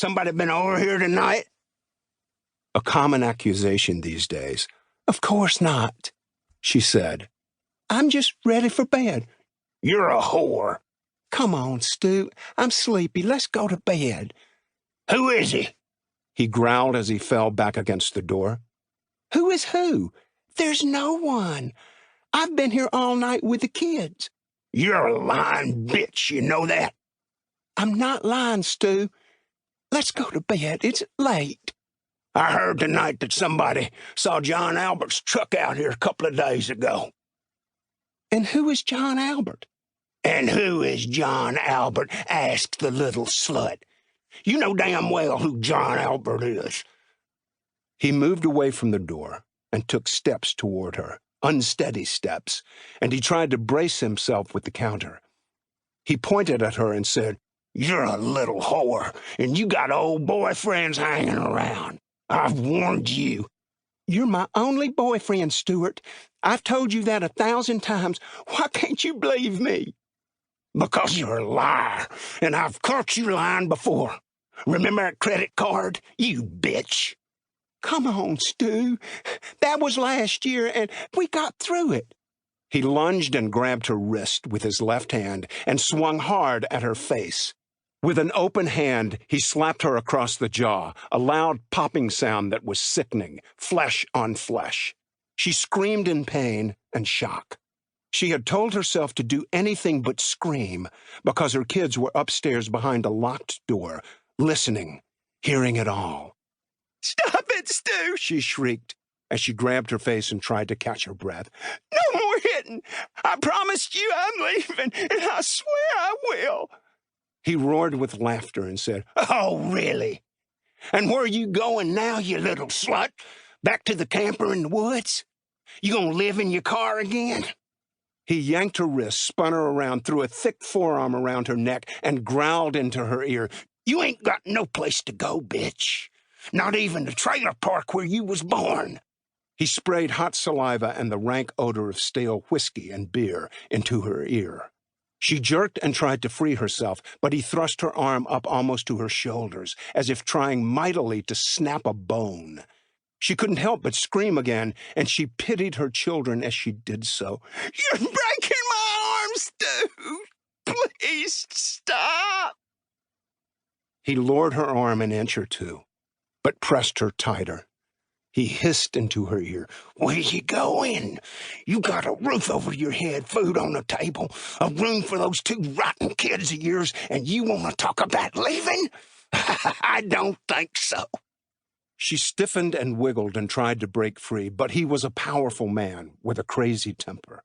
Somebody been over here tonight? A common accusation these days. Of course not, she said. I'm just ready for bed. You're a whore. Come on, Stu. I'm sleepy. Let's go to bed. Who is he? He growled as he fell back against the door. Who is who? There's no one. I've been here all night with the kids. You're a lying bitch, you know that? I'm not lying, Stu. Let's go to bed. It's late. I heard tonight that somebody saw John Albert's truck out here a couple of days ago. And who is John Albert? And who is John Albert? Asked the little slut. You know damn well who John Albert is. He moved away from the door and took steps toward her, unsteady steps, and he tried to brace himself with the counter. He pointed at her and said, You're a little whore, and you got old boyfriends hanging around. I've warned you. You're my only boyfriend, Stuart. I've told you that 1,000 times. Why can't you believe me? Because you're a liar, and I've caught you lying before. Remember that credit card? You bitch. Come on, Stu. That was last year, and we got through it. He lunged and grabbed her wrist with his left hand and swung hard at her face. With an open hand, he slapped her across the jaw, a loud popping sound that was sickening, flesh on flesh. She screamed in pain and shock. She had told herself to do anything but scream because her kids were upstairs behind a locked door, listening, hearing it all. Stop it, Stu, she shrieked as she grabbed her face and tried to catch her breath. No more hitting. I promised you I'm leaving, and I swear I will. He roared with laughter and said, Oh, really? And where are you going now, you little slut? Back to the camper in the woods? You gonna live in your car again? He yanked her wrist, spun her around, threw a thick forearm around her neck, and growled into her ear, You ain't got no place to go, bitch. Not even the trailer park where you was born. He sprayed hot saliva and the rank odor of stale whiskey and beer into her ear. She jerked and tried to free herself, but he thrust her arm up almost to her shoulders, as if trying mightily to snap a bone. She couldn't help but scream again, and she pitied her children as she did so. You're breaking my arms, Stu! Please stop! He lowered her arm an inch or two, but pressed her tighter. He hissed into her ear, Where you going? You got a roof over your head, food on the table, a room for those 2 rotten kids of yours, and you want to talk about leaving? I don't think so. She stiffened and wiggled and tried to break free, but he was a powerful man with a crazy temper.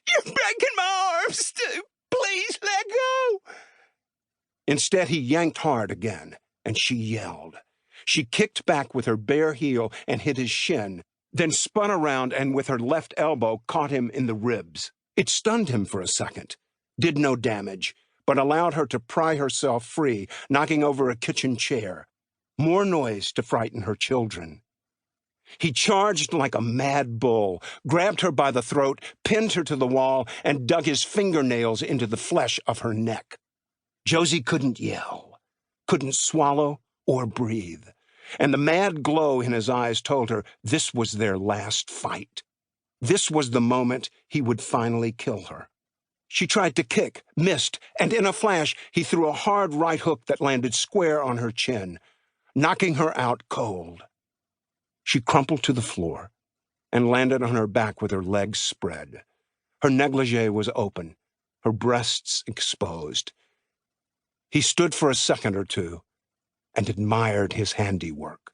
You're breaking my arms, Stu. Please let go. Instead, he yanked hard again, and she yelled. She kicked back with her bare heel and hit his shin, then spun around and with her left elbow caught him in the ribs. It stunned him for a second, did no damage, but allowed her to pry herself free, knocking over a kitchen chair. More noise to frighten her children. He charged like a mad bull, grabbed her by the throat, pinned her to the wall, and dug his fingernails into the flesh of her neck. Josie couldn't yell, couldn't swallow or breathe, and the mad glow in his eyes told her this was their last fight. This was the moment he would finally kill her. She tried to kick, missed, and in a flash he threw a hard right hook that landed square on her chin, knocking her out cold. She crumpled to the floor and landed on her back with her legs spread. Her negligee was open, her breasts exposed. He stood for a second or two and admired his handiwork.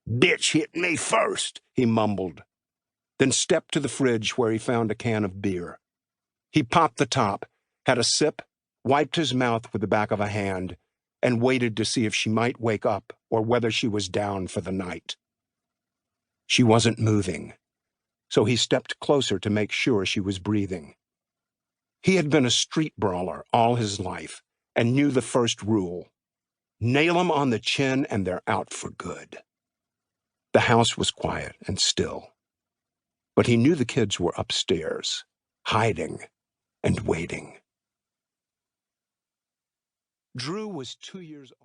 Bitch hit me first, he mumbled, then stepped to the fridge where he found a can of beer. He popped the top, had a sip, wiped his mouth with the back of a hand, and waited to see if she might wake up or whether she was down for the night. She wasn't moving, so he stepped closer to make sure she was breathing. He had been a street brawler all his life and knew the first rule. Nail 'em on the chin and they're out for good. The house was quiet and still, but he knew the kids were upstairs, hiding and waiting. Drew was 2 years old.